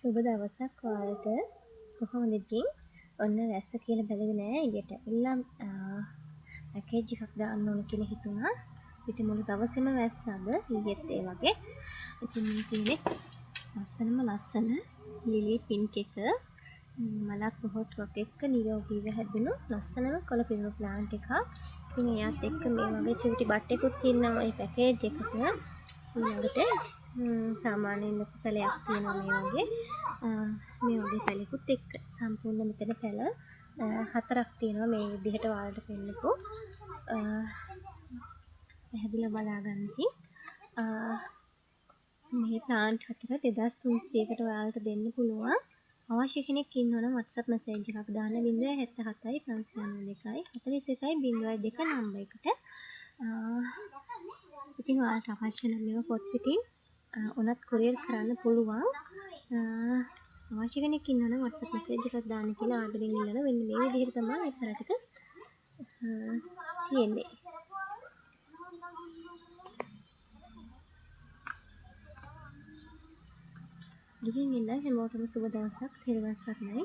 සුබ දවසක් ඔයාලට. කොහොමද ඉතින්? ඔන්න වැස්ස කියලා බැලුවේ නෑ ඊට. ඉල්ලම් පැකේජ් එකක් දාන්න ඕන කියලා හිතුණා. පිට මුළු දවසේම වැස්ස අද ඊයේත් ඒ වගේ. ඉතින් මේ තියෙන්නේ ලස්සන ලිලි පින්ක් එක. මලක් පොහොට්ටුවක් එක්ක නිරෝගීව හැදුණු ලස්සනම කොළ පිරුණු ප්ලාන්ට් එකක්. ඉතින් එයාත් එක්ක මේ වගේ චූටි බට් එකකුත් තියෙනවා මේ පැකේජ් එකට. ඊළඟට සාමාන්‍යයෙන් ලොකු පැලයක් තියෙනවා මේ වගේ පැලයකුත් එක්ක. සම්පූර්ණ මෙතන පැල 4ක් තියෙනවා මේ විදිහට ඔයාලට පෙන්නපු. පැහැදිලිව බලා ගන්න ඉතින්. මේ ප්ලාන්ට් 4 2300කට ඔයාලට දෙන්න පුළුවන්. අවශ්‍ය කෙනෙක් ඉන්නවනම් WhatsApp message එකක් දාන්න 077 592 41 02 නම්බර් එකට. ඉතින් ඔයාලට අවශ්‍ය නම් මේවා පොත් පිටින් උනත් කොරියර් කරන්න පුළුවන්. අවශ්‍ය කෙනෙක් ඉන්නවනම් WhatsApp message එකක් දාන්න කියලා ආදරෙන් ඉල්ලනවා. මෙන්න මේ විදිහට තමයි මේ පැල ටික තියෙන්නේ. ගිහින් එන්න හැමෝටම සුබ දවසක්. තෙරුවන් සරණයි.